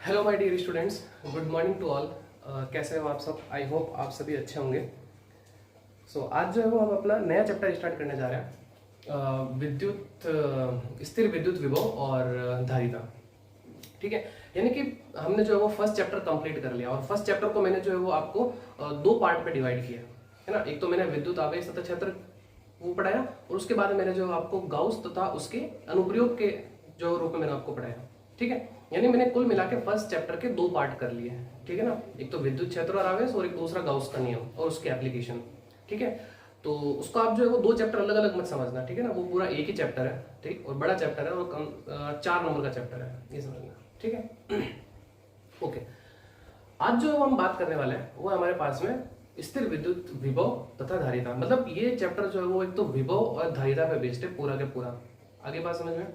Hello my dear students, good morning to all. कैसे हो आप सब? आई होप आप सभी अच्छे होंगे। आज जो है वो हम अपना नया चैप्टर स्टार्ट करने जा रहे हैं, स्थिर विद्युत विभव और धारिता। ठीक है, यानी कि हमने जो है वो फर्स्ट चैप्टर कंप्लीट कर लिया और फर्स्ट चैप्टर को मैंने जो है वो आपको दो पार्ट में डिवाइड किया है ना। एक तो मैंने विद्युत आवेश तथा क्षेत्र वो पढ़ाया और उसके बाद मैंने जो आपको गाउस तथा उसके अनुप्रयोग के जो रूप में मैंने आपको पढ़ाया। ठीक है, यानी मैंने कुल मिला के फर्स्ट चैप्टर के दो पार्ट कर लिए हैं। ठीक है ना, एक तो विद्युत क्षेत्र और आवेश और एक दूसरा गाउस का नियम और उसके एप्लीकेशन। ठीक है, तो उसको आप जो है वो दो चैप्टर अलग अलग मत समझना। ठीक है ना, वो पूरा एक ही चैप्टर है। ठीक, और बड़ा चैप्टर है और 4 नंबर का चैप्टर है, ये समझना। ठीक है ओके, आज जो हम बात करने वाले हैं वो हमारे पास में स्थिर विद्युत विभव तथा धारिता। मतलब ये चैप्टर जो है वो एक तो विभव और धारिता पे बेस्ड है पूरा के पूरा। आगे बात समझ में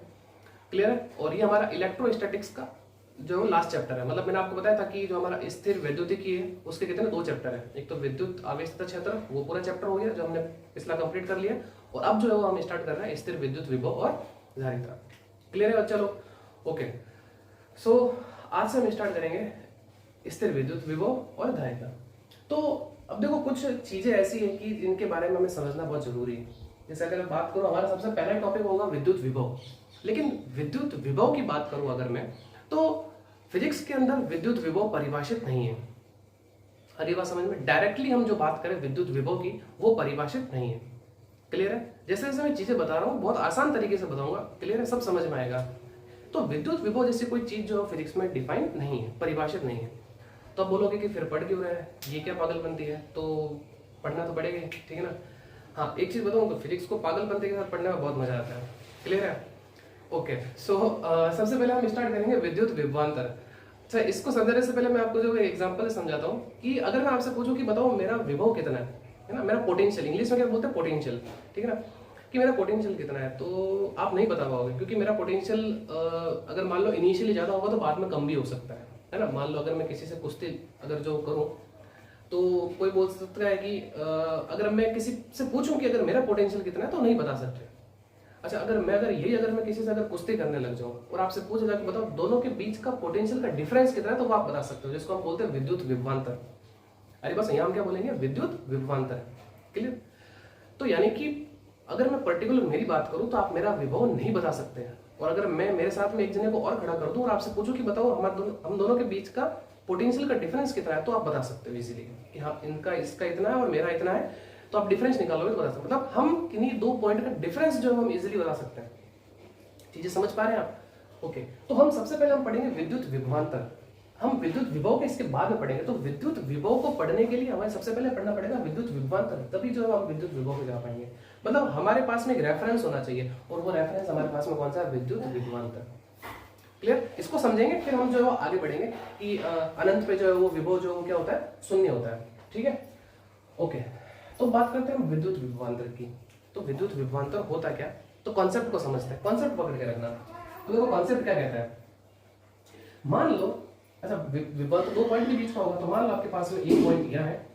क्लियर है? और ये हमारा इलेक्ट्रोस्टैटिक्स का जो लास्ट चैप्टर है। मतलब मैंने आपको बताया था कि जो हमारा स्थिर वैद्युतिकी है उसके कितने दो चैप्टर है, एक तो विद्युत आवेश तथा क्षेत्र, वो पूरा चैप्टर हो गया जो हमने पिछला कंप्लीट कर लिया। और अब जो है वो हम स्टार्ट कर रहे हैं स्थिर विद्युत विभव और धारिता। क्लियर है? चलो ओके, आज से हम स्टार्ट करेंगे स्थिर विद्युत विभव और धारिता। तो अब देखो, कुछ चीजें ऐसी है कि जिनके बारे में हमें समझना बहुत जरूरी है। जैसे अगर बात करूं, हमारा सबसे पहला टॉपिक होगा विद्युत विभव। लेकिन विद्युत विभव की बात करूं अगर मैं, तो फिजिक्स के अंदर विद्युत विभव परिभाषित नहीं है। हर बात समझ में? डायरेक्टली हम जो बात करें विद्युत विभव की, वो परिभाषित नहीं है। क्लियर है? जैसे जैसे मैं चीजें बता रहा हूं बहुत आसान तरीके से बताऊंगा। क्लियर है? सब समझ में आएगा। तो विद्युत विभव जैसी कोई चीज जो फिजिक्स में डिफाइन नहीं है, परिभाषित नहीं है। तो अब बोलोगे कि फिर पढ़ क्यों रहे हैं, ये क्या पागलपंती है? तो पढ़ना तो पड़ेगा, ठीक है ना। हाँ, एक चीज बताऊं तो फिजिक्स को पागलपंती के साथ पढ़ने में बहुत मजा आता है। क्लियर है? ओके, सबसे पहले हम स्टार्ट करेंगे विद्युत विभवांतर। अच्छा, इसको समझने से पहले मैं आपको जो एग्जांपल से समझाता हूँ कि अगर मैं आपसे पूछूं कि बताओ मेरा विभव कितना है ना, मेरा पोटेंशियल, इंग्लिश में क्या बोलते हैं, पोटेंशियल। ठीक है ना, कि मेरा पोटेंशियल कितना है, तो आप नहीं बता पाओगे। क्योंकि मेरा पोटेंशियल अगर मान लो इनिशियली ज्यादा होगा तो बाद में कम भी हो सकता है ना। मान लो अगर मैं किसी से कुश्ती अगर जो करूं, तो कोई बोल सकता है कि अगर मैं किसी से पूछूं कि अगर मेरा पोटेंशियल कितना है, तो नहीं बता सकते। अच्छा, अगर मैं किसी से अगर कुश्ती करने लग जाऊं और आपसे पूछा जाए कि बताओ दोनों के बीच का पोटेंशियल का डिफरेंस कितना है, तो वो आप बता सकते हो, जिसको हम बोलते हैं विद्युत विभवांतर। अरे बस यहाँ हम क्या बोलेंगे, विद्युत विभवांतर। क्लियर? तो यानी कि अगर मैं पर्टिकुलर मेरी बात करूं तो आप मेरा विभव नहीं बता सकते हैं। और अगर मैं मेरे साथ में एक जने को और खड़ा कर दूं और आपसे पूछूं कि बताओ हम दोनों के बीच का पोटेंशियल का डिफरेंस कितना है, तो आप बता सकते हो इजीली कि हाँ इनका इसका इतना है और मेरा इतना है। तो आप डिफरेंस निकालोगे तो बता सकते, मतलब हम किन्हीं दो पॉइंट का डिफरेंस जो हम इजीली बता सकते हैं। चीजें समझ पा रहे हैं आप? ओके, तो हम सबसे पहले हम पढ़ेंगे विद्युत विभवांतर। हम विद्युत विभव के इसके बाद में पढ़ेंगे। तो विद्युत विभव को पढ़ने के लिए हमें सबसे पहले पढ़ना पड़ेगा विद्युत विभवांतर, तभी जो है हम विद्युत विभव पे जा पाएंगे। मतलब हमारे पास में एक रेफरेंस होना चाहिए और वो रेफरेंस हमारे पास में कौन सा है, विद्युत विभवांतर। क्लियर? इसको समझेंगे फिर हम जो है वो आगे बढ़ेंगे कि अनंत पे जो है वो विभव जो क्या होता है, शून्य होता है। ठीक है ओके, तो बात करते हैं हम विद्युत विभवांतर की। तो विद्युत विभवांतर होता क्या, तो कॉन्सेप्ट को समझते हैं। कॉन्सेप्ट पकड़ के रखना। तो देखो कॉन्सेप्ट क्या कहता है, मान लो अच्छा विभवांतर दो पॉइंट के बीच का होगा। तो मान लो आपके पास में एक पॉइंट यहाँ है,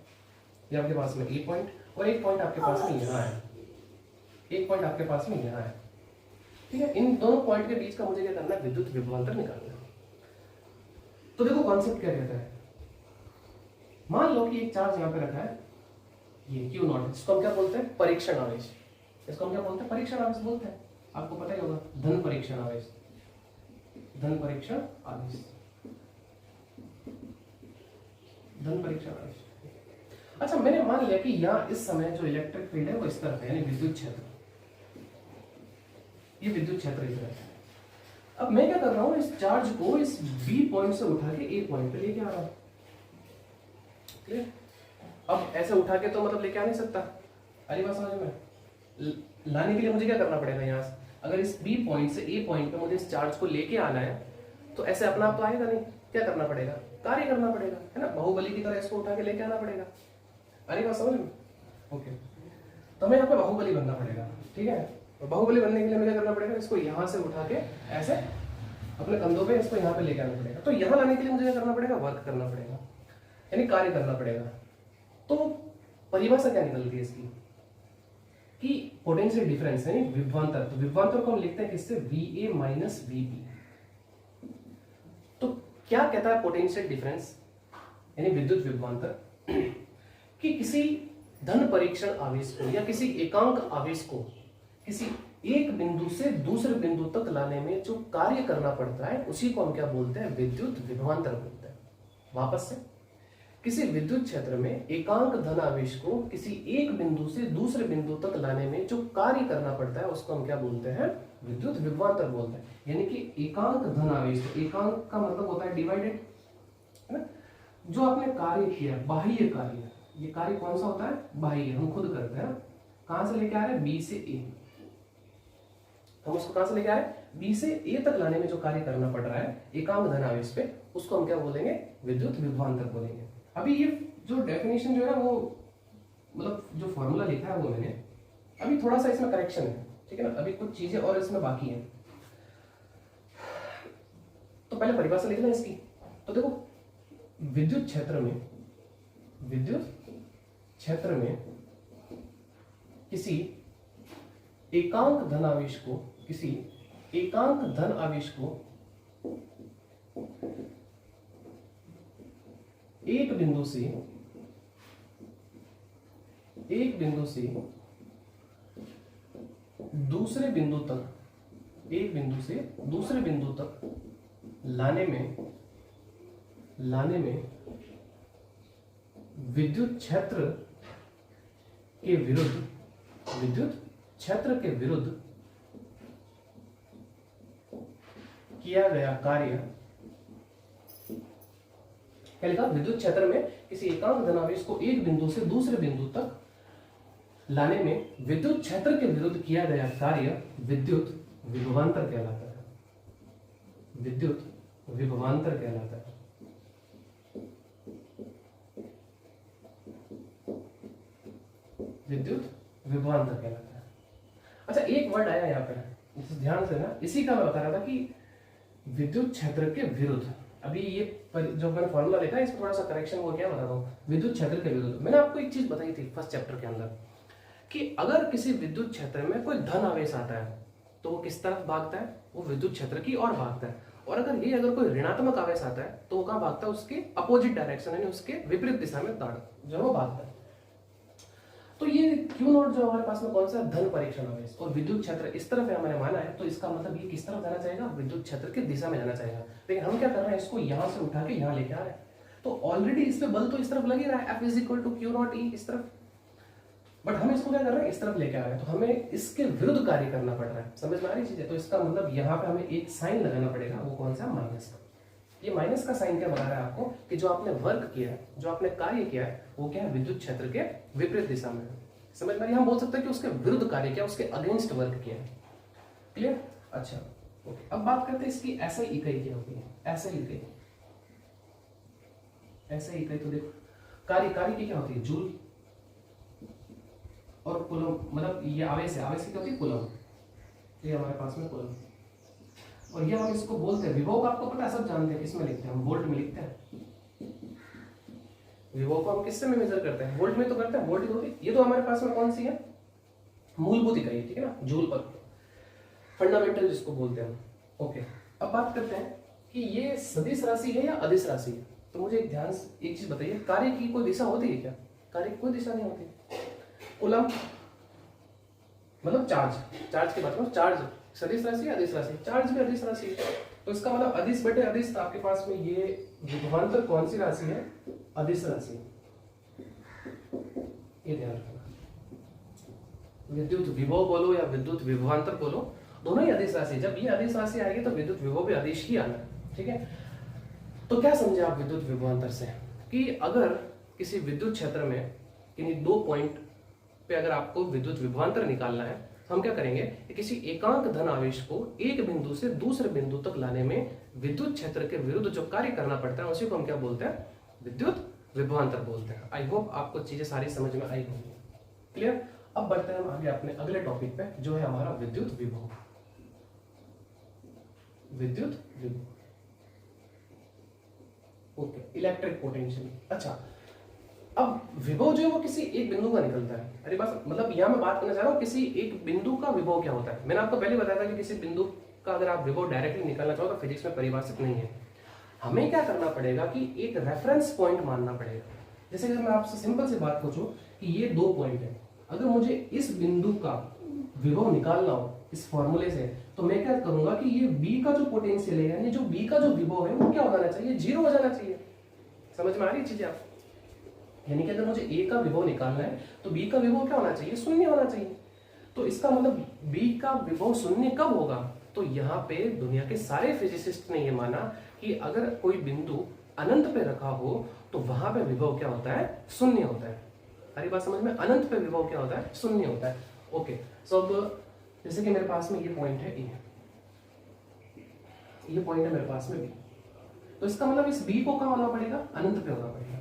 या आपके पास में एक पॉइंट और एक पॉइंट आपके पास में यहाँ है, एक पॉइंट आपके पास में यहाँ है। ठीक है, इन दोनों पॉइंट के बीच का मुझे क्या करना है, विद्युत विभवांतर निकालना है। तो देखो कॉन्सेप्ट क्या कहता है, मान लो कि एक चार्ज यहाँ पे रखा है, ये Q0, जिसको हम क्या बोलते हैं, परीक्षण आवेश। इसको हम क्या बोलते हैं, परीक्षण आवेश बोलते हैं। आपको पता ही होगा, धन परीक्षण आवेश, धन परीक्षण आवेश, धन परीक्षण आवेश। अच्छा, मैंने मान लिया कि यहाँ इस समय जो इलेक्ट्रिक फील्ड है वो इस तरफ है, यानी विद्युत क्षेत्र, ये विद्युत क्षेत्र इस तरफ है। अब मैं क्या कर रहा हूं, इस चार्ज को इस बी पॉइंट से उठा के ए पॉइंट पे लेके आ रहा हूं। क्लियर? अब ऐसे उठा के तो मतलब लेके आ नहीं सकता। अरे बात समझ में? लाने के लिए मुझे क्या करना पड़ेगा, यहाँ से अगर इस बी पॉइंट से ए पॉइंट पे मुझे इस चार्ज को लेके आना है, तो ऐसे अपना आप तो आएगा नहीं। क्या करना पड़ेगा, कार्य करना पड़ेगा, है ना। बाहुबली की तरह इसको उठा के लेके आना पड़ेगा। अरे बात समझ में? ओके, तो हमें यहाँ पे बाहुबली बनना पड़ेगा। ठीक है, और बाहुबली बनने के लिए हमें क्या करना पड़ेगा, इसको यहाँ से उठा के ऐसे अपने कंधों पे इसको यहाँ पे लेके आना पड़ेगा। तो यहाँ लाने के लिए मुझे क्या करना पड़ेगा, वर्क करना पड़ेगा, यानी कार्य करना पड़ेगा। तो परिभाषा क्या निकलती है इसकी, कि पोटेंशियल डिफरेंस है विभवांतर। तो विभवांतर को हम लिखते हैं किससे, VA माइनस VB। तो क्या कहता है पोटेंशियल डिफरेंस यानी विद्युत विभवांतर कि किसी धन परीक्षण आवेश को या किसी एकांक आवेश को किसी एक बिंदु से दूसरे बिंदु तक लाने में जो कार्य करना पड़ता है उसी को हम क्या बोलते हैं, विद्युत विभवांतर बोलते हैं। वापस से, किसी विद्युत क्षेत्र में एकांक धन आवेश को किसी एक बिंदु से दूसरे बिंदु तक लाने में जो कार्य करना पड़ता है उसको हम क्या बोलते हैं, विद्युत विभवांतर बोलते हैं। यानी कि एकांक धन आवेश, एकांक का मतलब होता है डिवाइडेड, है ना। जो आपने कार्य किया, बाह्य कार्य, ये कार्य कौन सा होता है, बाह्य, हम खुद करते हैं। कहां से लेके आ रहे हैं, बी से ए, हम उसको कहां से लेके आ रहे हैं, बी से ए तक लाने में जो कार्य करना पड़ रहा है एकांक धन आवेश पे, उसको हम क्या बोलेंगे, विद्युत विभवांतर बोलेंगे। अभी ये जो डेफिनेशन जो है वो मतलब जो फॉर्मूला लिखा है वो मैंने, अभी थोड़ा सा इसमें करेक्शन है, ठीक है ना, अभी कुछ चीजें और इसमें बाकी है। तो पहले परिभाषा लिख लें इसकी। तो देखो, विद्युत क्षेत्र में किसी एकांक धन आवेश को, किसी एकांक धन आवेश को एक बिंदु से दूसरे बिंदु तक, एक बिंदु से दूसरे बिंदु तक लाने में विद्युत क्षेत्र के विरुद्ध किया गया कार्य, क्या लिखा, विद्युत क्षेत्र में किसी एकांक धनावेश को एक बिंदु से दूसरे बिंदु तक लाने में विद्युत क्षेत्र के विरुद्ध किया गया कार्य विद्युत विभवांतर कहलाता है। विद्युत विभवांतर कहलाता है। विद्युत विभवांतर कहलाता है। अच्छा, एक वर्ड आया यहाँ पे, ध्यान से ना, इसी का मैं बता रहा था कि विद्युत क्षेत्र के विरुद्ध। अभी ये जो मैंने फॉर्मूला लिखा है इसमें थोड़ा सा करेक्शन हो गया, बता रहा हूँ। विद्युत क्षेत्र के विरुद्ध, मैंने आपको एक चीज बताई थी फर्स्ट चैप्टर के अंदर कि अगर किसी विद्युत क्षेत्र में कोई धन आवेश आता है तो वो किस तरफ भागता है, वो विद्युत क्षेत्र की ओर भागता है। और अगर कोई ऋणात्मक आवेश आता है तो वो कहाँ भागता है, उसके अपोजिट डायरेक्शन, यानी उसके विपरीत दिशा में जो वो भागता है। तो ये क्यू नॉट जो हमारे पास में कौन सा, धन परीक्षण आवेश, और विद्युत क्षेत्र इस तरफ है मैंने माना है, तो इसका मतलब ये किस तरफ जाना चाहिए, विद्युत क्षेत्र की दिशा में जाना चाहिए। लेकिन हम क्या कर रहे हैं, इसको यहां से उठा के यहां लेके आ रहे हैं, तो ऑलरेडी इस पे बल तो इस तरफ लग ही रहा है, F is equal to q naught E, इस तरफ। बट हम इसको क्या कर रहे हैं, इस तरफ लेके आ रहे हैं, तो हमें इसके विरुद्ध कार्य करना पड़ रहा है। समझ में आ रही चीज है। तो इसका मतलब यहाँ पे हमें एक साइन लगाना पड़ेगा, वो कौन सा, माइनस का। ये माइनस का साइन क्या बता रहा है आपको कि जो आपने वर्क किया है, जो आपने कार्य किया है, वो क्या है, विद्युत क्षेत्र के विपरीत दिशा में है। समझ में, हम बोल सकते हैं कि उसके विरुद्ध कार्य किया, उसके अगेंस्ट वर्क किया। क्लियर? अच्छा, ओके। अब बात करते हैं इसकी ऐसा इकाई क्या होती है। ऐसा इकाई तो देखो, कार्य की क्या होती है, जूल और कूलम, मतलब ये आवेश है, आवेश की क्या होती है, कूलम। ये हमारे पास में कूलम, और ये हम इसको बोलते हैं विभव का, आपको पता है, सब जानते हैं, किसमें लिखते हैं हम, वोल्ट में लिखते हैं। विभव को हम किससे में मेजर करते हैं, वोल्ट में तो करते हैं, वोल्ट की होती। ये तो हमारे पास में कौन सी है, मूलभूत इकाई, ठीक है ना, जूल पर, फंडामेंटल जिसको बोलते हैं। ओके, अब बात करते हैं कि ये सदिश राशि है या अदिश राशि है। तो मुझे एक चीज बताइए, कार्य की कोई दिशा होती है क्या, कार्य की कोई दिशा नहीं होती। कूलम मतलब चार्ज की बात करो, चार्ज सदिश राशि या अदिश राशि, चार्ज भी अदिश राशि है। तो इसका मतलब अदिश बटे अदिश, आपके पास में ये विभवांतर कौन सी राशि है, अदिश राशि। ये ध्यान रखना, विद्युत विभव बोलो या विद्युत विभवांतर बोलो, दोनों ही अदिश राशि। जब ये अदिश राशि आएगी तो विद्युत विभव भी अदिश ही आना है, ठीक है। तो क्या समझे आप विद्युत विभवांतर से, कि अगर किसी विद्युत क्षेत्र में किन्हीं दो पॉइंट पे अगर आपको विद्युत विभवांतर निकालना है, हम क्या करेंगे, किसी एकांक धन आवेश को एक बिंदु से दूसरे बिंदु तक लाने में विद्युत क्षेत्र के विरुद्ध जो कार्य करना पड़ता है उसी को हम क्या बोलते हैं, विद्युत विभवांतर बोलते हैं। आई होप आपको चीजें सारी समझ में आई होंगी। क्लियर? अब बढ़ते हैं हम आगे अपने अगले टॉपिक पे, जो है हमारा विद्युत विभव। विद्युत विभव, ओके, इलेक्ट्रिक पोटेंशियल। अच्छा, अब विभव जो है वो किसी एक बिंदु का निकलता है। अरे बस, मतलब यहाँ मैं बात करना चाह रहा हूँ किसी एक बिंदु का विभव क्या होता है। मैंने आपको पहले बताया था कि किसी बिंदु का अगर आप विभव डायरेक्टली निकालना चाहो तो फिजिक्स में परिभाषित नहीं है। हमें क्या करना पड़ेगा कि एक रेफरेंस पॉइंट मानना पड़ेगा। जैसे कि मैं आपसे सिंपल सी बात पूछूं कि ये 2 पॉइंट है, अगर मुझे इस बिंदु का विभव निकालना हो इस फॉर्मूले से, तो मैं क्या करूंगा कि ये B का जो पोटेंशियल है यानी जो B का जो विभव है वो क्या हो जाना चाहिए, 0 हो जाना चाहिए। समझ में आ रही चीजें आप? यानी कि अगर मुझे A का विभव निकालना है तो B का विभव क्या होना चाहिए, 0 होना चाहिए। तो इसका मतलब B का विभव 0 कब होगा? तो यहाँ पे दुनिया के सारे फिजिसिस्ट ने ये माना कि अगर कोई बिंदु अनंत पे रखा हो तो वहां पे विभव क्या होता है, 0 होता है। सारी बात समझ में? अनंत पे विभव क्या होता है, 0 होता है। ओके, सो अब जैसे कि मेरे पास में ये पॉइंट है ए, ये पॉइंट है मेरे पास में बी, तो इसका मतलब इस बी को कहाँ होना पड़ेगा, अनंत पे होना पड़ेगा।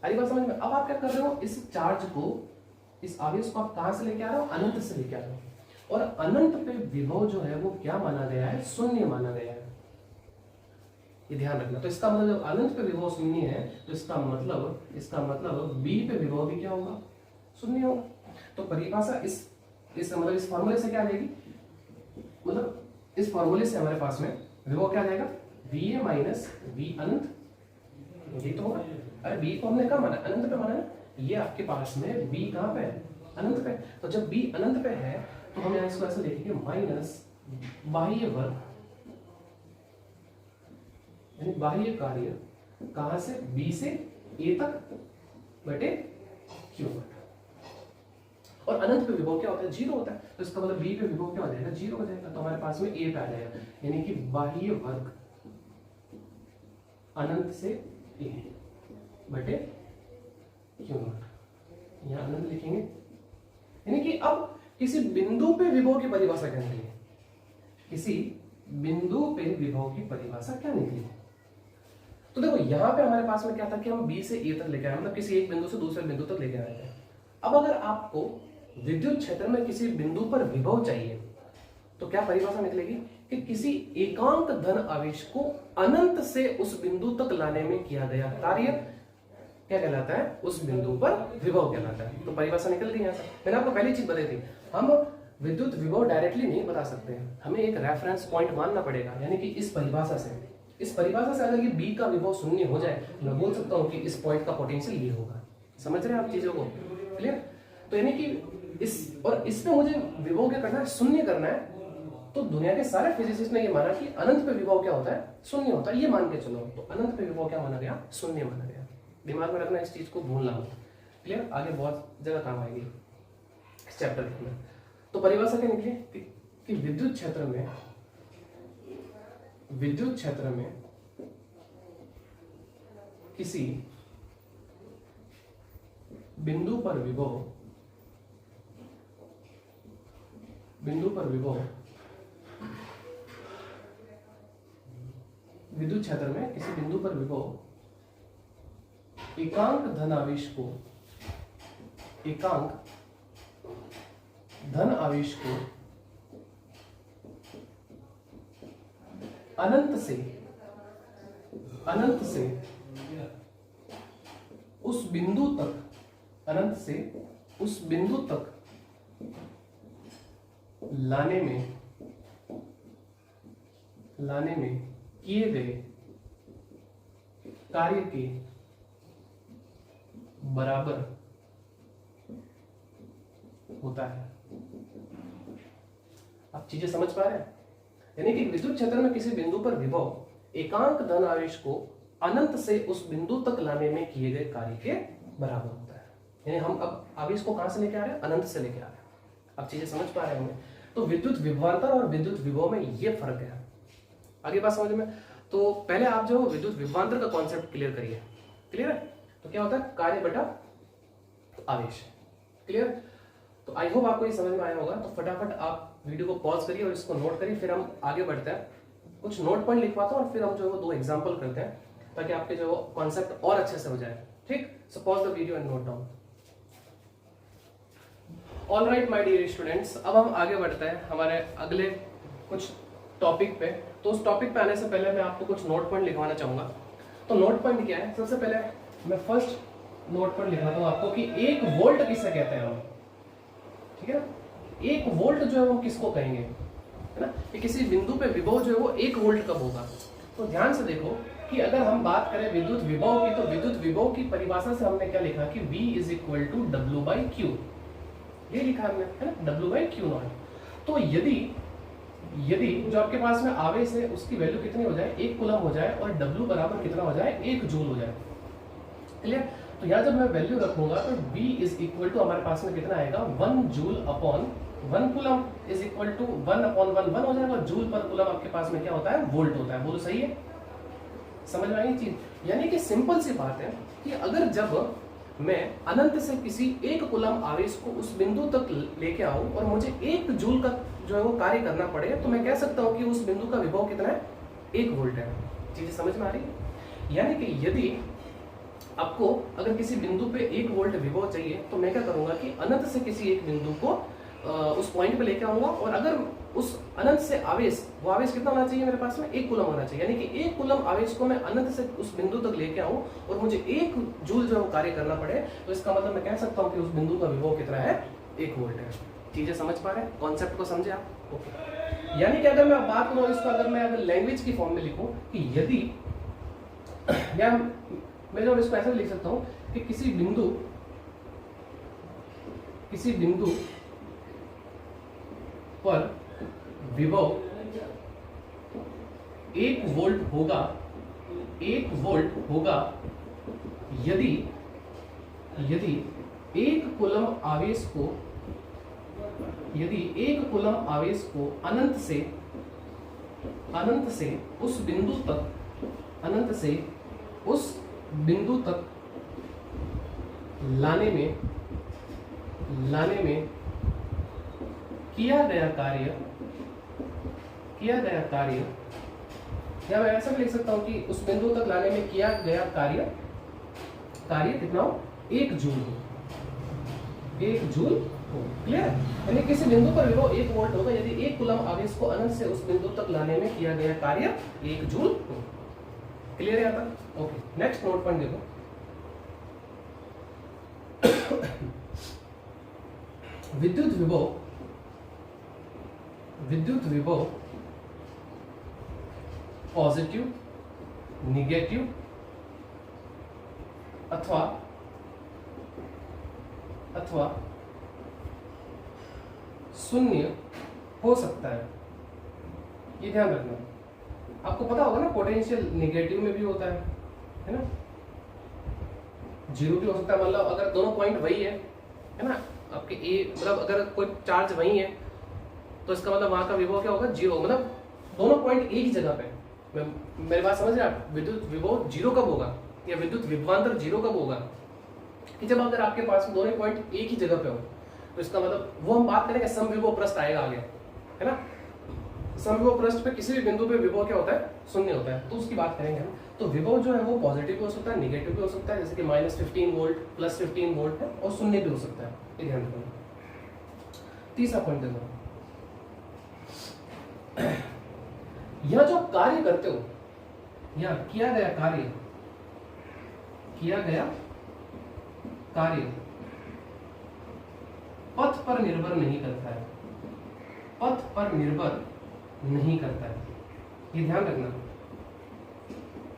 सारी बात समझ में? अब आप क्या कर रहे हो, इस चार्ज को, इस आवेश को आप कहां से लेके आ रहे हो, अनंत से लेके आ रहे हो, और अनंत पे विभव जो है वो क्या माना गया है, 0 माना गया है। ये ध्यान रखना। तो इसका मतलब जब अनंत पे विभव 0 है तो इसका मतलब बी पे विभव भी क्या होगा, 0 होगा। तो परिभाषा इस मतलब इस फॉर्मूले से क्या आ जाएगी, मतलब इस फॉर्मूले से हमारे पास में विभव क्या आ जाएगा, VA माइनस V अनंत, ये तो होगा। अरे B को हमने कहाँ माना, अनंत पे माना है। ये आपके पास में B कहाँ पे है, अनंत पे। तो जब B अनंत पे है तो हम यहाँ इसको ऐसे लिखेंगे माइनस बाह्य वर्ग, यानी बाह्य कार्य कहां से, B से A तक बटे Q। और अनंत पे विभव क्या होता है, 0 होता है। तो इसका मतलब B पे विभव क्या हो जाएगा, 0 हो जाएगा। तो हमारे पास में A पे आ जाएगा, यानी कि बाह्य वर्ग अनंत से A बटे Q0। यहाँ अनंत लिखेंगे, यानी कि अब किसी बिंदु पे विभव की परिभाषा क्या निकली, किसी बिंदु पे विभव की परिभाषा क्या निकली। तो देखो यहाँ पे हमारे पास में क्या था कि हम B से A तक लेके आए, मतलब किसी एक बिंदु से दूसरे बिंदु तक लेके आए थे। अब अगर आपको विद्युत क्षेत्र में किसी बिंदु पर विभव चाहिए तो क्या परिभाषा निकलेगी कि किसी एकांक धन आवेश को अनंत से उस बिंदु तक लाने में किया गया कार्य क्या कहलाता है, उस बिंदु पर विभव कहलाता है। तो परिभाषा निकल गई यहाँ से। मैंने आपको पहली चीज बताई थी, हम विद्युत विभव डायरेक्टली नहीं बता सकते, हमें एक रेफरेंस पॉइंट मानना पड़ेगा। यानी कि इस परिभाषा से अगर ये B का विभव 0 हो जाए तो मैं बोल सकता हूँ कि इस पॉइंट का पोटेंशियल ये होगा। समझ रहे हैं आप चीजों को, क्लियर? तो यानी कि इस पे मुझे विभव क्या करना है, 0 करना है। तो दुनिया के सारे फिजिसिस्ट ने ये माना कि अनंत पे विभव क्या होता है, 0 होता है। ये मान के चलो, तो अनंत पे विभव क्या माना गया, 0 माना गया। दिमाग में रखना, इस चीज को भूलना मत, क्लियर? आगे बहुत जगह काम आएगी इस चैप्टर के अंदर। तो परिभाषा क्या निकली कि विद्युत क्षेत्र में किसी बिंदु पर विभव विद्युत क्षेत्र में किसी बिंदु पर विभव एकांक धन आवेश को अनंत से उस बिंदु तक लाने में किए गए कार्य के बराबर होता है। आप चीजें समझ पा रहे हैं? यानी कि विद्युत क्षेत्र में किसी बिंदु पर विभव एकांक धन आवेश को अनंत से उस बिंदु तक लाने में किए गए कार्य के बराबर होता है। यानी हम अब आवेश को कहां से लेके आ रहे हैं, अनंत से लेके आ रहे हैं। आप चीजें समझ पा रहे होंगे। तो विद्युत विभवांतर और विद्युत विभव में ये फर्क है। आगे बात समझ में? तो पहले आप जो विद्युत विभवांतर का कॉन्सेप्ट क्लियर करिए। क्लियर है? तो क्या होता है, कार्य बटा आवेश। क्लियर? तो आई होप आपको ये समझ में आया होगा। तो फटाफट आप वीडियो को पॉज करिए और इसको नोट करिए, फिर हम आगे बढ़ते हैं। कुछ नोट पॉइंट लिखवाता हूँ और फिर हम जो है वो 2 एग्जाम्पल करते हैं ताकि आपके जो कॉन्सेप्ट और अच्छे से हो जाए। ठीक? So pause the video and note down. All right my dear students, अब हम आगे बढ़ते हैं हमारे अगले कुछ टॉपिक पे। तो उस टॉपिक पे आने से पहले मैं आपको कुछ नोट पॉइंट लिखवाना चाहूंगा। तो नोट पॉइंट क्या है, सबसे पहले मैं फर्स्ट नोट पॉइंट लिखवाता हूँ आपको कि 1 वोल्ट किसे कहते हैं हम। ठीक है? 1 वोल्ट जो है वो किसको कहेंगे, है ना? कि किसी बिंदु पे विभव जो है वो 1 वोल्ट कब होगा। तो ध्यान से देखो कि अगर हम बात करें विद्युत विभव की, तो विद्युत विभव की परिभाषा से हमने क्या लिखा कि V is equal to W/Q, ये लिखा हमने, है ना, W/Q0। तो यदि जो आपके पास में आवेश है उसकी वैल्यू कितनी हो जाए, 1 कूलम हो जाए, और W बराबर कितना हो जाए, 1 जूल हो जाए, क्लियर। तो यहाँ जब मैं वैल्यू रखूंगा तो V इज इक्वल टू हमारे पास में कितना आएगा, 1 joule upon 1 coulomb is equal to 1 upon 1 हो जाएगा। जूल पर कूलम आपके पास में क्या होता है, वोल्ट होता है। बोलो सही है, समझ में आई चीज। यानी कि सिंपल सी बात है कि अगर जब मैं अनंत से किसी 1 कूलम आवेश को उस बिंदु तक लेके आऊं और मुझे 1 जूल का जो है वो कार्य करना पड़े, तो मैं कह सकता हूं कि उस बिंदु का विभव कितना है, 1 वोल्ट है। चीजें समझ में आ रही है। यानी कि यदि आपको अगर किसी बिंदु पे 1 वोल्ट विभव चाहिए, तो मैं क्या करूंगा कि अनंत से किसी एक बिंदु को उस पॉइंट पे लेके आऊंगा, और अगर उस अनंत से आवेश, वो आवेश कितना होना चाहिए मेरे पास में, 1 कूलम होना चाहिए। यानी कि 1 कूलम आवेश को मैं अनंत से उस बिंदु तक लेके आऊं और मुझे 1 जूल जो है वो कार्य करना पड़े, तो इसका मतलब मैं कह सकता हूं कि उस बिंदु का विभव कितना है, 1 वोल्ट है। चीजें समझ पा रहे हैं, कॉन्सेप्ट को समझे आप? ओके। यानी कि अगर मैं बात करूं इसको, अगर मैं लैंग्वेज की फॉर्म में लिखूं कि यदि, या मैं जो इसको ऐसे लिख सकता हूं कि किसी बिंदु पर विभव 1 वोल्ट होगा, 1 वोल्ट होगा यदि 1 कूलम आवेश को, यदि 1 कूलम आवेश को अनंत से उस बिंदु तक, अनंत से उस बिंदु तक लाने में किया गया कार्य, या मैं ऐसा भी लिख सकता हूं कि उस बिंदु तक लाने में किया गया कार्य कितना हो, 1 जूल हो, 1 जूल हो, क्लियर। यानी किसी बिंदु पर विभव 1 वोल्ट होगा यदि 1 कूलम आवेश को अनंत से उस बिंदु तक लाने में किया गया कार्य 1 जूल हो। क्लियर है यहाँ तक? ओके, नेक्स्ट नोट पॉइंट देखो। विद्युत विभव पॉजिटिव, निगेटिव अथवा शून्य हो सकता है, ये ध्यान रखना। आपको पता होगा ना, पोटेंशियल निगेटिव में भी होता है ना, 0 भी हो सकता है। मतलब अगर दोनों पॉइंट वही है ना, आपके ए, मतलब अगर कोई चार्ज वही है तो इसका मतलब वहां का विभव क्या होगा, 0। मतलब दोनों पॉइंट एक ही जगह पे। मेरी बात समझ रहे हैं आप? विद्युत विभव 0 कब होगा, या विद्युत विभवांतर 0 कब होगा, कि जब अगर आपके पास में दोनों पॉइंट एक ही जगह पे हो। तो इसका मतलब वो हम बात करेंगे, समविभव पृष्ठ आएगा आगे, है ना। समविभव पृष्ठ पे किसी भी बिंदु पे विभव क्या होता है, 0 होता है, तो उसकी बात करेंगे हम। तो विभव जो है वो पॉजिटिव भी हो सकता है, निगेटिव भी हो सकता है, जैसे कि -15 वोल्ट, +15 वोल्ट है, और 0 भी हो सकता है, ये ध्यान रखना। तीसरा पॉइंट देखो, यह जो कार्य करते हो, यह किया गया कार्य पथ पर निर्भर नहीं करता है, पथ पर निर्भर नहीं करता है, ये ध्यान रखना,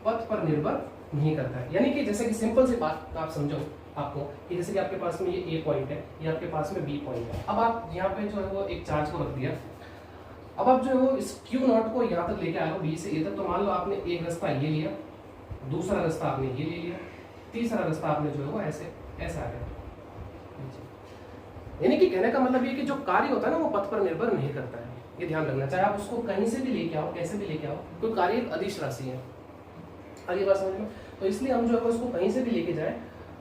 पथ पर निर्भर नहीं करता है। यानी कि जैसे कि सिंपल सी बात आप समझो आपको, कि जैसे कि आपके पास में ये A पॉइंट है, ये आपके पास में B पॉइंट है। अब आप यहाँ पे जो है वो एक चार्ज को रख दिया, अब आप जो है वो इस Q0 को यहाँ तक लेके आए हो, B से A तक। तो मान लो आपने एक रास्ता ये लिया, दूसरा रास्ता आपने ये ले लिया, तीसरा रास्ता आपने जो है वो ऐसे आ गया। यानी कि कहने का मतलब ये कि जो कार्य होता है ना वो पथ पर निर्भर नहीं करता है, ये ध्यान रखना। चाहे आप उसको कहीं से भी लेके आओ, कैसे भी लेके आओ, कोई कार्य एक अदिश राशि है, आगे बात समझ लो। तो इसलिए हम जो है उसको कहीं से भी लेके जाए,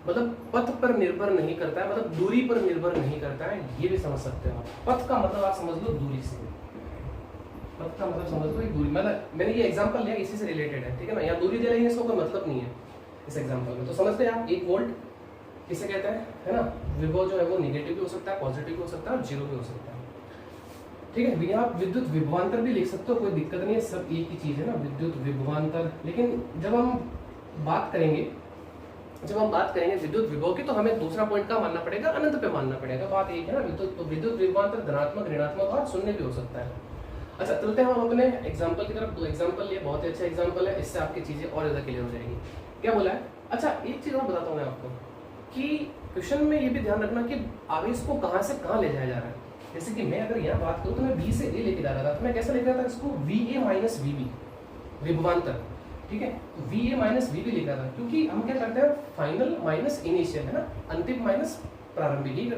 मतलब पथ पर निर्भर नहीं करता है, मतलब दूरी पर निर्भर नहीं करता है, ये भी समझ सकते हो आप। पथ का मतलब आप समझ लो दूरी से, पथ का मतलब समझ लो एक दूरी। मतलब मैंने ये एग्जांपल लिया, इसी से रिलेटेड है, ठीक है ना। यहाँ दूरी दे रही है, इसका कोई मतलब नहीं है इस एग्जांपल में। तो समझते हैं आप, 1 वोल्ट किसे कहते हैं, है ना। विभव जो है वो निगेटिव भी हो सकता है, पॉजिटिव भी हो सकता है, और 0 भी हो सकता है, ठीक है। यहाँ आप विद्युत विभवांतर भी लिख सकते हो, कोई दिक्कत नहीं है, सब एक ही चीज है ना, विद्युत विभवांतर। लेकिन जब हम बात करेंगे विद्युत विभव की, तो हमें दूसरा पॉइंट का मानना पड़ेगा, अनंत पे मानना पड़ेगा। बात एक है ना, तो विद्युत विभवांतर धनात्मक, ऋणात्मक और शून्य भी हो सकता है। अच्छा चलते हैं हम अपने एग्जाम्पल की तरफ। 2 एग्जाम्पल लिए, बहुत ही अच्छा एग्जाम्पल है, इससे आपकी चीजें और ज्यादा क्लियर हो जाएगी। क्या बोला है? अच्छा एक चीज और बताता हूँ मैं आपको कि क्वेश्चन में ये भी ध्यान रखना कि आवेश को कहाँ से कहाँ ले जाया जा रहा है। जैसे कि मैं अगर यहाँ बात करूँ तो मैं बी से ए लेके जा रहा था, तो मैं कैसे लेके रहा था इसको, V A minus V B, विभवांतर, ठीक है, V A minus V B लिख रहा था, क्योंकि हम क्या करते हैं, फाइनल माइनस इनिशियल, है ना, अंतिम माइनस प्रारंभिक, ही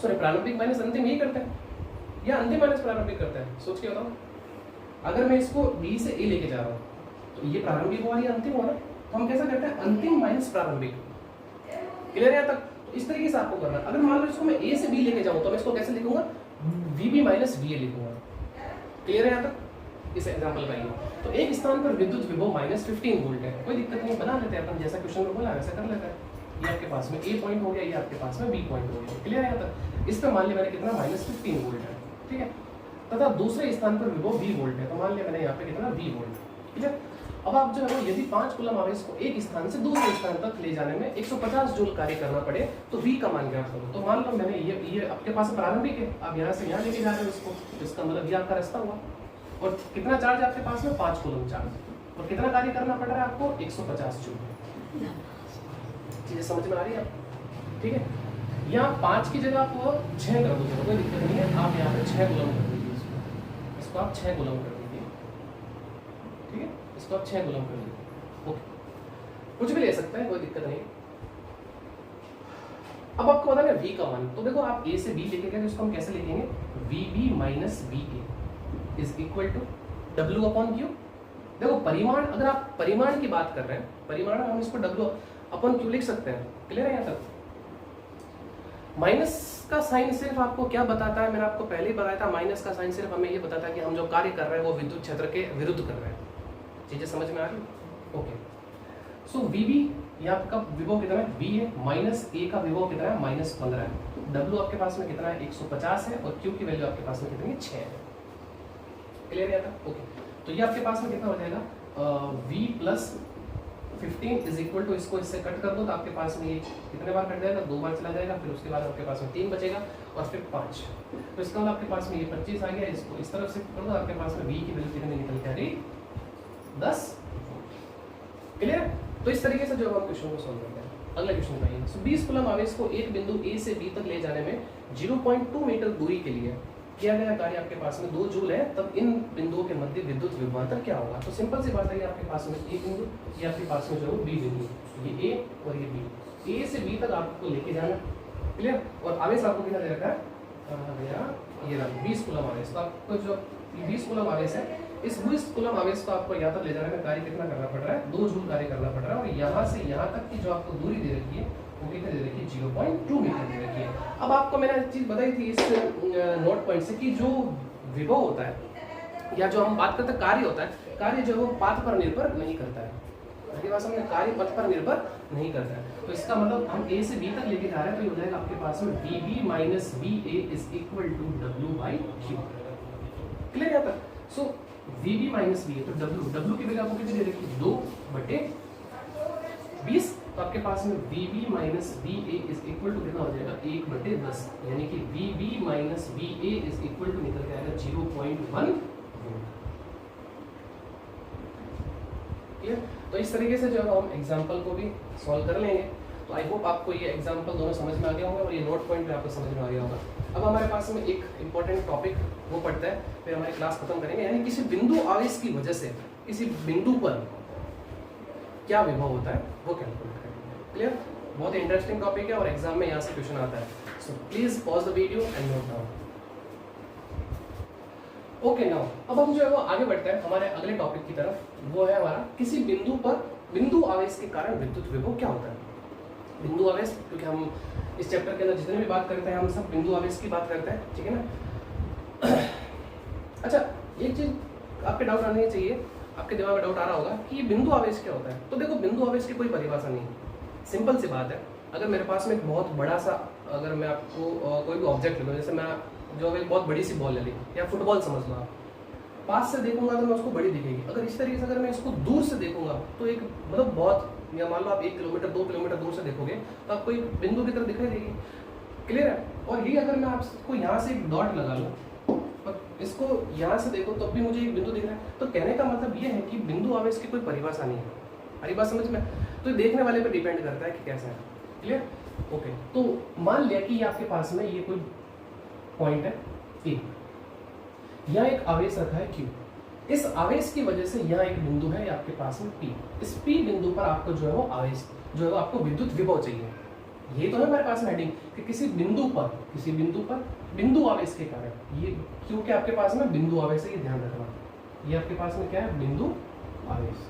सॉरी प्रारंभिक माइनस अंतिम यही करते हैं, या अंतिम माइनस प्रारंभिक करते हैं। सोच के बताओ, अगर मैं इसको बी से ए लेके जा रहा हूँ तो ये प्रारंभिक हुआ, ये अंतिम हुआ ना, तो हम कैसा करते हैं, अंतिम माइनस प्रारंभिक। क्लियर है तक? तो इस तरीके से आपको करना है। अगर मान लो इसको मैं ए से बी लेके जाऊँ तो मैं इसको कैसे लिखूंगा, V B minus V A लिखूंगा। क्लियर है यहाँ तक? इस एग्जाम्पल का ये तो एक स्थान पर विद्युत विभव माइनस 15 वोल्ट है, कोई दिक्कत नहीं, बना लेते हैं अपन, जैसा क्वेश्चन में बोला वैसा कर लेते हैं। ये आपके पास में ए पॉइंट हो गया, ये आपके पास में बी पॉइंट हो गया। क्लियर है यहाँ तक? इस पर मान लिया मैंने कितना, माइनस 15 वोल्ट है, ठीक है, तथा दूसरे स्थान पर विभव V वोल्ट है, तो मान लिया मैंने यहाँ पे कितना, V वोल्ट, ठीक है। अब आप जो है यदि 5 कूलम आवेश को एक स्थान से दूसरे स्थान तक ले जाने में 150 जूल कार्य करना पड़े तो V का मान ज्ञात करो। तो मान लो मैंने ये आपके पास प्रारंभिक है, आप यहाँ से यहाँ लेके जा रहे हो इसको, तो इसका मतलब ये आपका रास्ता हुआ। और कितना चार्ज आपके पास में, 5 कूलम चार्ज, और कितना कार्य करना पड़ रहा है आपको, 150 जूल। चीजें समझ में आ रही है? ठीक है, यहाँ 5 की जगह आप 6 कर दो, कोई दिक्कत नहीं है, आप यहाँ पे 6 कूलम कर दीजिए, इसको आप 6 कूलम कर दीजिए, ठीक है, इसको आप 6 कूलम कर दीजिए, ओके, कुछ भी ले सकते हैं, कोई दिक्कत नहीं। अब आपको बताना है V का मान, तो देखो आप A से B लेके गए, इसको हम कैसे लिखेंगे, VB minus VA is equal to W upon Q। देखो परिमाण, अगर आप परिमाण की बात कर रहे हैं, परिमाण हम इसको W अपॉन Q लिख सकते हैं। क्लियर है यहाँ तक? माइनस का साइन सिर्फ आपको क्या बताता है, मैंने आपको पहले ही बताया था, माइनस का साइन सिर्फ हमें ये बताता है कि हम जो कार्य कर रहे हैं वो विद्युत क्षेत्र के विरुद्ध कर रहे हैं। चीजें समझ में आ रही? ओके, सो VB यहाँ आपका विभव कितना है, V है, माइनस A का विभव कितना है, माइनस 15 है, W आपके पास में कितना है, 150 है, और Q की वैल्यू आपके पास में कितनी है, 6 है। क्लियर है? ओके, तो ये आपके पास में कितना हो जाएगा, V plus 15 is equal to, इसको इससे कट कर दो तो आपके पास में ये कितने बार कट जाएगा, 2 बार चला जाएगा, फिर उसके बाद आपके पास में 3 बचेगा, और फिर 5, तो इसका मतलब आपके पास में ये 25 आ गया, इसको इस तरफ शिफ्ट कर दो, आपके पास में V की वैल्यू कितनी निकल के आ रही, 10। क्लियर? तो इस तरीके से जो हम क्वेश्चन को सॉल्व करते हैं। अगला क्वेश्चन बताइए, सो 20 कूलम आवेश को एक बिंदु A से B तक ले जाने में 0.2 मीटर दूरी के लिए किया गया कार्य आपके पास में 2 जूल है, तब इन बिंदुओं के मध्य विद्युत विभवांतर क्या होगा। तो सिंपल सी बात है, आपके पास में ए बिंदु, ये आपके पास में जो है बी बिंदु, ये ए और ये बी, ए से बी तक आपको लेके जाना। क्लियर? और आवेश आपको कितना दे रखा है, ये 20 कूलम आवेश, तो आपको जो 20 कूलम आवेश है, इस 20 कूलम आवेश को आपको यहाँ तक ले जाने में कार्य कितना करना पड़ रहा है, 2 जूल कार्य करना पड़ रहा है, और यहाँ से यहाँ तक की जो आपको दूरी दे रखी है वो कितने दे रखी है, 0.2 मीटर दे रखी है। अब आपको मैंने एक चीज बताई थी इस नोट पॉइंट से कि जो विभव होता है या जो हम बात करते हैं कार्य होता है, कार्य जो है वो पथ पर निर्भर नहीं करता है, में कार्य पथ पर निर्भर नहीं करता है। तो इसका मतलब हम A से B तक लेके जा रहे हैं, तो ये हो जाएगा आपके पास में VB minus VA is equal to W by Q। Clear है? सो VB माइनस VA, तो W की वैल्यू आपको कितनी दे रखी है, 2/20, तो आपके पास में VB minus VA is equal to कितना हो जाएगा, 1/10, यानी कि VB minus VA is equal to निकल के आएगा 0.1 वोल्ट। तो इस तरीके से जो हम एग्जांपल को भी सॉल्व कर लेंगे। तो आई होप आपको ये एग्जांपल दोनों समझ में आ गया होगा और ये नोट पॉइंट भी आपको समझ में आ गया होगा। अब हमारे पास में एक इंपॉर्टेंट टॉपिक वो पढ़ता है, फिर हमारी क्लास खत्म करेंगे, यानी किसी बिंदु आवेश की वजह से किसी बिंदु पर क्या विभव होता है वो कैलकुलेट करेंगे। क्लियर? बहुत इंटरेस्टिंग टॉपिक है और एग्जाम में यहाँ से क्वेश्चन आता है। So please pause the video and note down. Okay, now अब हम जो है वो आगे बढ़ते हैं हमारे अगले टॉपिक की तरफ, वो है हमारा किसी बिंदु पर बिंदु आवेश के कारण विद्युत विभव क्या होता है। बिंदु आवेश, क्योंकि हम इस चैप्टर के अंदर जितने भी बात करते हैं हम सब बिंदु आवेश की बात करते हैं, ठीक है ना। अच्छा, एक चीज आपके डाउट आने चाहिए, आपके दिमाग में डाउट आ रहा होगा कि बिंदु आवेश क्या होता है। तो देखो, बिंदु आवेश की कोई परिभाषा नहीं है, सिंपल सी बात है। अगर मेरे पास में एक बहुत बड़ा सा, अगर मैं आपको कोई भी ऑब्जेक्ट ले लूँ, जैसे मैं जो एक बहुत बड़ी सी बॉल ले ली या फुटबॉल समझ लो, आप पास से देखूंगा तो मैं उसको बड़ी दिखेगी। अगर इस तरीके से अगर मैं इसको दूर से देखूंगा तो एक मतलब बहुत, या मान लो आप 1 किलोमीटर 2 किलोमीटर दूर से देखोगे तो आपको एक बिंदु की तरह दिखाई देगी। क्लियर है? और ये अगर मैं आपको यहाँ से एक डॉट लगा लूँ इसको यहाँ से देखो तो भी मुझे एक बिंदु दिख रहा है। तो कहने का मतलब ये है कि बिंदु आवेश की कोई परिभाषा नहीं है। हमारी बात समझ में? तो देखने वाले पे डिपेंड करता है कि कैसा है। क्लियर? ओके, तो मान लिया कि ये आपके पास में ये कोई पॉइंट है ए, यहाँ एक आवेश रखा है Q। इस आवेश की वजह से यहाँ एक बिंदु है आपके पास में P। इस P बिंदु पर आपको जो है वो आवेश जो है वो आपको विद्युत विभव चाहिए। ये तो है हमारे पास में हेडिंग कि किसी बिंदु पर बिंदु आवेश के कारण, ये क्योंकि आपके पास में बिंदु आवेश है, ये ध्यान रखना। ये आपके पास में क्या है? बिंदु आवेश।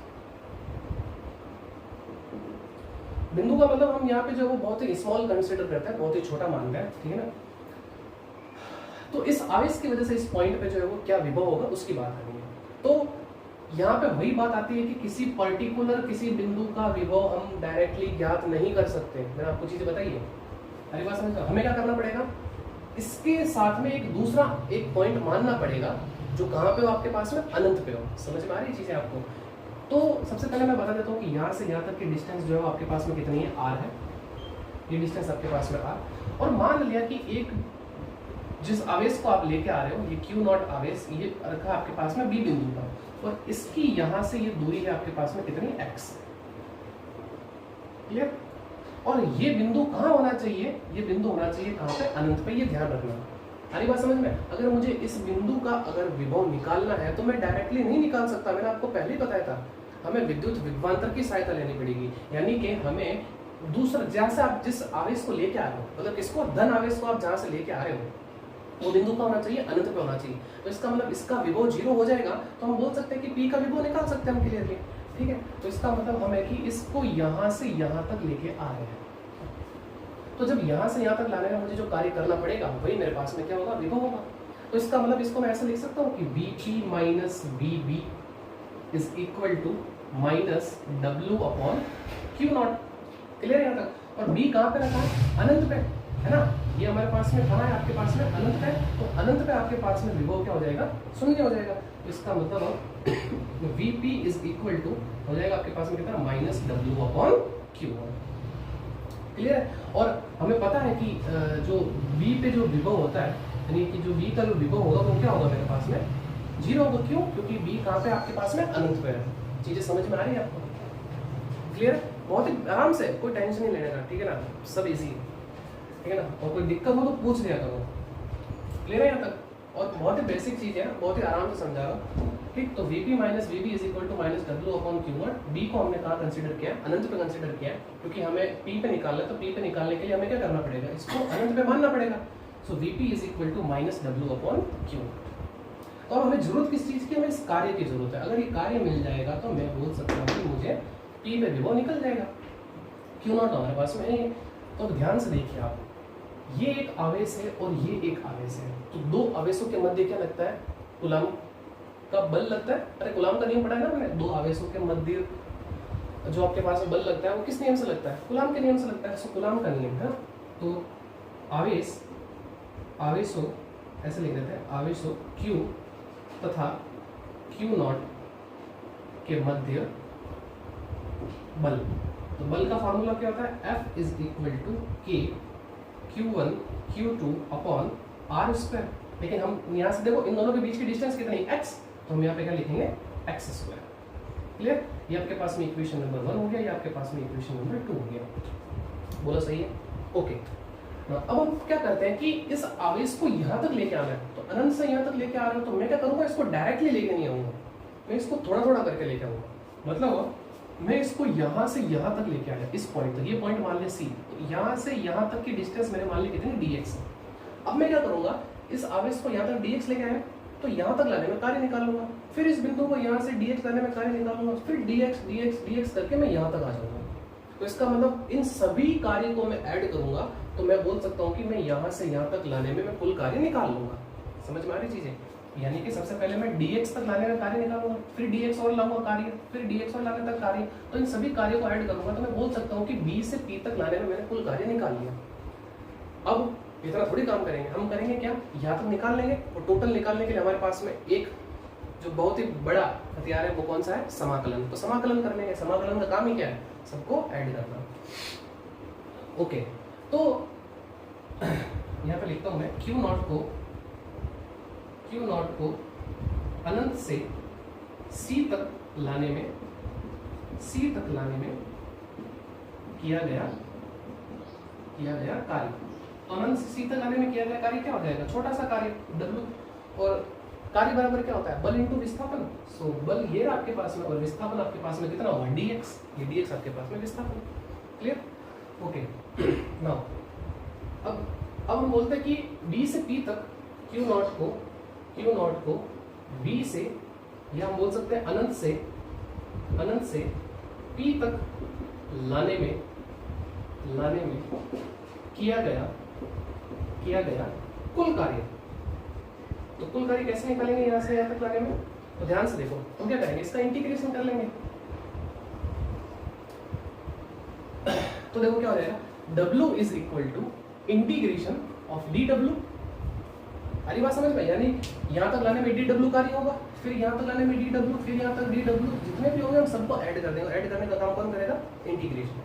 बिंदु का मतलब हम यहाँ पे जो है वो बहुत ही स्मॉल कंसिडर करते हैं, बहुत ही छोटा मान रहे हैं, ठीक है ना। तो इस आवेश की वजह से इस पॉइंट पे जो है वो क्या विभव होगा उसकी बात करनी है। तो यहाँ पे वही बात आती है कि किसी पर्टिकुलर किसी बिंदु का विभव हम डायरेक्टली ज्ञात नहीं कर सकते। मैंने आपको चीजें बताई है, अरे बात समझ। हमें क्या करना पड़ेगा? इसके साथ में एक दूसरा एक पॉइंट मानना पड़ेगा जो कहाँ पे हो? आपके पास में अनंत पे हो। समझ में आ रही चीजें आपको? तो सबसे पहले मैं बता देता हूँ कि यहाँ से यहाँ तक की डिस्टेंस जो है आपके पास में कितनी है? r है। ये डिस्टेंस आपके पास में r। और मान लिया कि एक जिस आवेश को आप लेके आ रहे हो, ये Q0 आवेश, ये रखा आपके पास में B बिंदु पर, और इसकी यहाँ से ये दूरी है आपके पास में कितनी? x। क्लियर? और ये बिंदु कहाँ होना चाहिए? ये बिंदु होना चाहिए कहाँ पे? अनंत पे। ये ध्यान रखना। सारी बात समझ में? अगर मुझे इस बिंदु का अगर विभव निकालना है तो मैं डायरेक्टली नहीं निकाल सकता। मैंने आपको पहले ही बताया था, हमें विद्युत विभवांतर की सहायता लेनी पड़ेगी। यानी कि हमें दूसरा, जहाँ से आप जिस आवेश को लेके आ रहे हो, मतलब किसको? धन आवेश को आप जहाँ से लेके आ रहे हो, वो बिंदु का होना चाहिए? अनंत पे होना चाहिए। तो इसका मतलब इसका विभव 0 हो जाएगा, तो हम बोल सकते हैं कि P का विभव निकाल सकते हैं हम क्लियरली। ठीक है, तो इसका मतलब हम है कि इसको यहाँ से यहाँ तक लेके आ रहे हैं। तो जब यहाँ से यहाँ तक लाने में मुझे जो कार्य करना पड़ेगा वही मेरे पास में क्या होगा? विभव होगा। तो इसका मतलब इसको मैं ऐसे लिख सकता हूँ कि Vp minus Vb is equal to minus W upon Q0। Clear है यहाँ तक? और B कहाँ पे रखा है? अनंत पे, है ना। ये हमारे पास में कहाँ है? आपके पास में अनंत पे। तो अनंत पे आपके पास में विभव क्या हो जाएगा? शून्य हो जाएगा। तो इसका मतलब Vp इज इक्वल टू हो जाएगा आपके पास में कितना? Minus W upon Q1। Clear है? और हमें पता है कि जो B पे जो विभव होता है, यानी कि जो B का जो विभव होगा वो क्या होगा मेरे पास में? 0 होगा। क्यों? क्योंकि B कहाँ पे? आपके पास में अनंत पे है। चीजें समझ में आ रही है आपको? क्लियर है? बहुत ही आराम से, कोई टेंशन नहीं लेने का, ठीक है ना। सब इजी है, ठीक है ना। और कोई दिक्कत हो तो पूछ लिया करो। क्लियर है यहाँ तक? और बहुत ही बेसिक चीज है, बहुत ही आराम से समझा रहा हूँ, ठीक। तो Vp minus Vb is equal to minus W upon Q0। B को हमने कहाँ कंसीडर किया? अनंत पे कंसीडर किया, क्योंकि हमें P पे निकालना है। तो P पे निकालने के लिए हमें क्या करना पड़ेगा? इसको अनंत पे मानना पड़ेगा। So Vp is equal to minus W upon Q0। तो अब हमें जरूरत किस चीज की? हमें इस कार्य की जरूरत है। अगर ये कार्य मिल जाएगा तो मैं बोल सकता हूँ कि मुझे P पे विभव निकल जाएगा। Q0 हमारे पास में है। तो ध्यान से देखिए आप, ये एक आवेश है और ये एक आवेश है। तो दो आवेशों के मध्य क्या लगता है? कूलम का बल लगता है। अरे कूलम का नियम पढ़ा है ना हमने। दो आवेशों के मध्य जो आपके पास बल लगता है वो किस नियम से लगता है? कूलम के नियम से लगता है। सो कूलम का नियम है। तो आवेशों ऐसे लिख देते हैं, आवेशों Q तथा Q0 के मध्य बल। तो बल का फॉर्मूला क्या होता है? F is equal to K Q1 Q2 upon R square. लेकिन हम यहाँ से देखो इन दोनों के बीच की डिस्टेंस कितनी? x। तो हम यहाँ पे क्या लिखेंगे? x square. क्लियर? ये आपके पास में इक्वेशन नंबर 1 हो गया, ये आपके पास में इक्वेशन नंबर 2 हो गया। बोलो सही है? ओके। अब हम क्या करते हैं कि इस आवेश को यहाँ तक लेके आना है। तो अनंत से यहाँ तक लेके आ रहे हो, तो मैं क्या करूँगा? इसको डायरेक्टली लेके नहीं आऊँगा, मैं इसको थोड़ा थोड़ा करके लेके आऊँगा। मतलब मैं इसको यहाँ से यहाँ तक लेके आया, इस पॉइंट तक। ये पॉइंट मान लिया C। तो यहाँ से यहाँ तक की डिस्टेंस मैंने मान ली कितनी? dx। अब मैं क्या करूँगा? इस आवेश को यहाँ तक dx लेके आया, तो यहाँ तक लाने में कार्य निकालूंगा। फिर इस बिंदु को यहाँ से dx लाने में कार्य निकालूंगा। फिर dx dx dx करके मैं यहाँ तक आ जाऊँगा। तो इसका मतलब इन सभी कार्य को मैं ऐड करूँगा तो मैं बोल सकता हूँ कि मैं यहाँ से यहाँ तक लाने में मैं कुल कार्य निकाल लूँगा। समझ में आ रही चीज़ें? यानी कि सबसे पहले मैं dx तक लाने का कार्य निकालूंगा, फिर dx और लाऊंगा कार्य, फिर dx और लाने तक कार्य। तो इन सभी कार्यों को ऐड करूंगा तो मैं बोल सकता हूँ कि b से p तक लाने में मैंने कुल कार्य निकाल लिया। अब इतना थोड़ी काम करेंगे, हम करेंगे क्या? यहाँ तक निकाल लेंगे। और टोटल निकालने के लिए हमारे पास में एक जो बहुत ही बड़ा हथियार है वो कौन सा है? समाकलन। तो समाकलन कर लेंगे। समाकलन का काम ही क्या है? सबको ऐड करना। ओके, तो यहाँ पे लिखता हूँ मैं Q0 को क्यू नॉट को अनंत से सी तक लाने में किया गया कार्य। तो अनंत से सी तक लाने में किया गया कार्य क्या हो जाएगा, छोटा सा कार्य W, और कार्य बराबर क्या होता है, बल इंटू विस्थापन। सो बल ये आपके पास में और विस्थापन आपके पास में कितना होगा, dx, ये dx आपके पास में विस्थापन। Clear, okay. नाउ अब हम बोलते हैं कि B से P तक Q नॉट को B से, या हम बोल सकते हैं अनंत से P तक लाने में किया गया कुल कार्य। तो कुल कार्य कैसे निकालेंगे यहाँ से यहाँ तक लाने में, तो ध्यान से देखो हम क्या करेंगे, इसका इंटीग्रेशन कर लेंगे। तो देखो क्या हो जाएगा, W is equal to integration of dW। अरे बात समझ में, यानी यहाँ तक लाने में dW कार्य होगा, फिर यहाँ तक लाने में dW, फिर यहाँ तक dW, जितने भी होंगे हम सबको ऐड कर देंगे। ऐड करने का काम कौन करेगा, इंटीग्रेशन।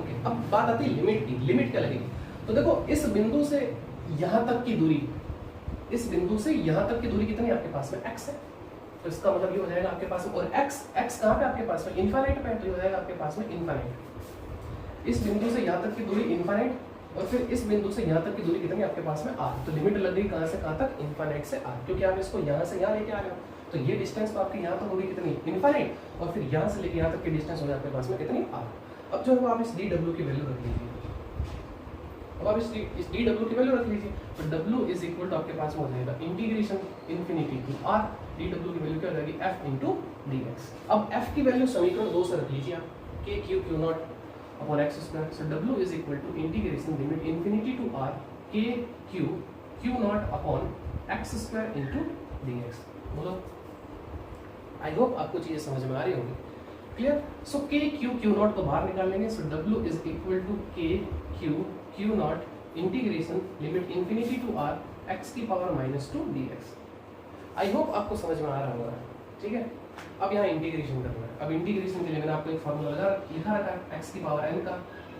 ओके, अब बात आती है लिमिट की। लिमिट क्या लगेगी, तो देखो इस बिंदु से यहाँ तक की दूरी, कितनी आपके पास में x है, तो इसका मतलब ये हो जाएगा आपके पास में, और x कहाँ पे आपके पास में, इनफाइनाइट पे, तो ये हो जाएगा आपके पास में इनफाइनाइट। इस बिंदु से यहाँ तक की दूरी इनफाइनाइट, और फिर इस बिंदु से यहाँ तक की दूरी कितनी आपके पास में r। तो लिमिट लग गई कहाँ से कहाँ तक, इनफाइनाइट से r, क्योंकि आप इसको यहाँ से यहाँ लेके आ रहे हो। तो ये डिस्टेंस तो आपके यहाँ तक होगी कितनी, इनफाइनाइट, और फिर यहाँ से लेके यहाँ तक की डिस्टेंस होगी आपके पास में कितनी, r। अब जो है आप इस dW की वैल्यू रख लीजिए। अब आप इस dW की वैल्यू रख लीजिए, तो W इज इक्वल टू आपके पास में हो जाएगा integration infinity to r, dW की वैल्यू क्या हो जाएगी, f इंटू dx। अब f की वैल्यू समीकरण 2 से रख लीजिए आप, k q not upon x square. So W is equal to integration limit infinity to r k q not upon x square into dx। बोलो, आई होप आपको चीजें समझ में आ रही होंगी। Clear, so k q not को बाहर निकाल लेंगे। So W is equal to k q not integration limit infinity to r x की पावर -2 dx। आई होप आपको समझ में आ रहा होगा, ठीक है। अब यहाँ इंटीग्रेशन करना है। अब इंटीग्रेशन के लिए मैंने आपको एक फॉर्मूला लिखा रखा है, x की पावर n का,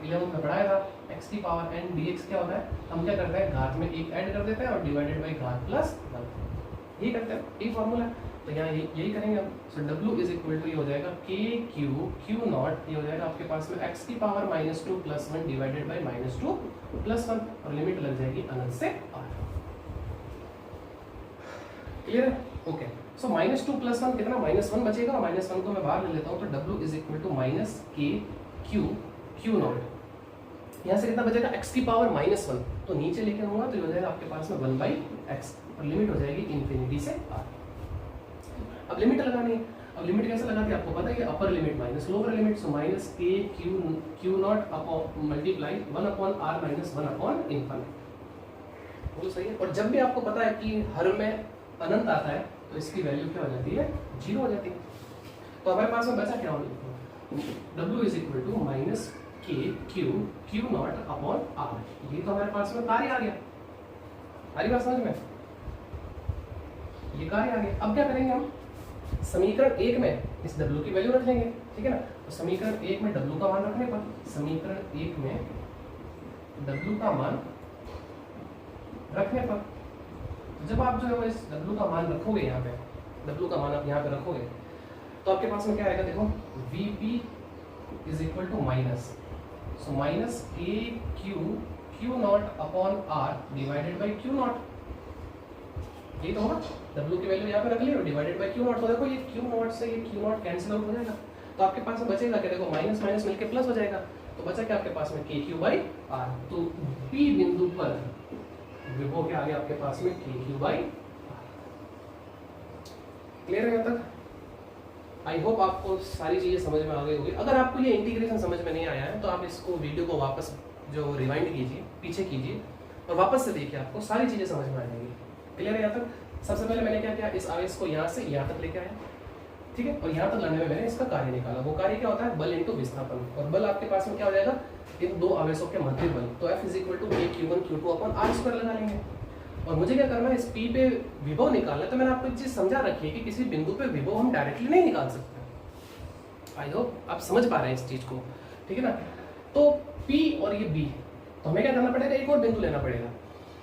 11 में पढ़ाया था। x की पावर n dx क्या होता है, हम क्या करते हैं, घात में एक ऐड कर देते हैं और डिवाइडेड बाई घात प्लस 1, यही करते हैं, यही फॉर्मूला है। तो यहाँ यही करेंगे हम। सो W इज इक्वल टू ये हो जाएगा k q नॉट, ये हो जाएगा आपके पास में x की पावर -2 + 1 डिवाइडेड बाई -2 + 1, और लिमिट लग जाएगी अनंत से r। क्लियर है, ओके। सो -2 + 1 कितना, -1 बचेगा, और -1 को मैं बाहर ले लेता हूँ। तो W is equal to -k q not, यहाँ से कितना बचेगा, x की पावर -1, तो नीचे लेके आऊंगा तो ये हो जाएगा आपके पास में 1/x, और लिमिट हो जाएगी इन्फिनिटी से r। अब लिमिट लगानी है। अब लिमिट कैसे लगाते हैं आपको पता है, upper limit minus lower limit. So -k q not upon multiply 1/r - 1/∞। बोलो सही है। और जब भी आपको पता है कि हर में अनंत आता है तो इसकी वैल्यू क्या हो जाती है, 0 हो जाती है। तो हमारे पास में बचा क्या होगा, W is equal to -k q not upon r। ये तो हमारे पास में कार्य आ गया, आ रही बात समझ में, ये कार्य आ गया। अब क्या करेंगे हम, समीकरण 1 में इस W की वैल्यू रख लेंगे, ठीक है ना। तो समीकरण 1 में W का मान रखने पर, समीकरण 1 में W का मान रखने पर, जब आप जो है इस W का मान रखोगे, यहाँ पे W का मान आप यहाँ पे रखोगे, तो आपके पास में क्या आएगा, देखो Vp is equal to minus, so minus k q not upon r divided by q not, यही तो होगा। W की वैल्यू यहाँ पे रख ली और डिवाइडेड बाई q नॉट। तो देखो ये q नॉट से ये q नॉट कैंसिल आउट हो जाएगा, तो आपके पास में बचेगा क्या, देखो माइनस माइनस मिलके प्लस हो जाएगा, तो बचा क्या आपके पास में kq/r। तो P बिंदु पर विभव क्या आ गया आपके पास में, kq/r। क्लियर है यहाँ तक, आई होप आपको सारी चीजें समझ में आ गई होगी। अगर आपको ये इंटीग्रेशन समझ में नहीं आया है तो आप इसको वीडियो को वापस जो रिवाइंड कीजिए, पीछे कीजिए और वापस से देखिए, आपको सारी चीजें समझ में आ जाएंगी। क्लियर है यहाँ तक। सबसे पहले मैंने क्या किया, इस आवेश को यहाँ से यहाँ तक लेके आया, ठीक है, और यहाँ तक लाने में मैंने इसका कार्य निकाला। वो कार्य क्या होता है, बल इंटू विस्थापन, और बल आपके पास में क्या हो जाएगा, इन दो आवेशों के मध्य बल। तो F is equal to q1 q2 upon r square लगा लेंगे। और मुझे क्या करना है, इस P पे विभव निकालना है। तो मैंने आपको एक चीज समझा रखी है कि किसी बिंदु पे विभव हम डायरेक्टली नहीं निकाल सकते। आई होप आप समझ पा रहे हैं इस चीज को, ठीक है ना। तो P और ये B, तो हमें क्या करना पड़ेगा, एक और बिंदु लेना पड़ेगा।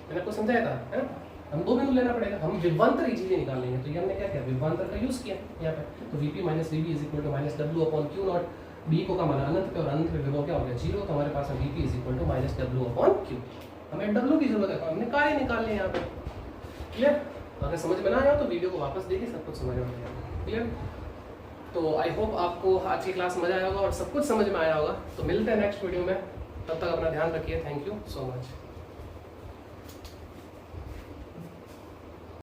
मैंने आपको समझाया था, है ना। हम 2 बिंदु लेना पड़ेगा, हम विभवांतर इजीली निकाल लेंगे। तो ये हमने क्या किया, विभवांतर का यूज किया यहाँ पे। तो Vp minus Vb is equal to minus W upon Q not. B को का माना अनंत पे और अनंत पे विभव क्या हो गया 0, तो हमारे पास है Vp is equal to minus W upon Q. हमें डब्ल्यू की जरूरत है, हमने कार्य निकाल लिया यहाँ पे। क्लियर? अगर समझ में ना आया तो वीडियो को वापस देखिए, सब कुछ समझ में आ जाएगा। क्लियर? तो आई होप आपको आज की क्लास मजा आया होगा और सब कुछ समझ में आया होगा। तो मिलते हैं नेक्स्ट वीडियो में, तब तक अपना ध्यान रखिए। Thank you so much.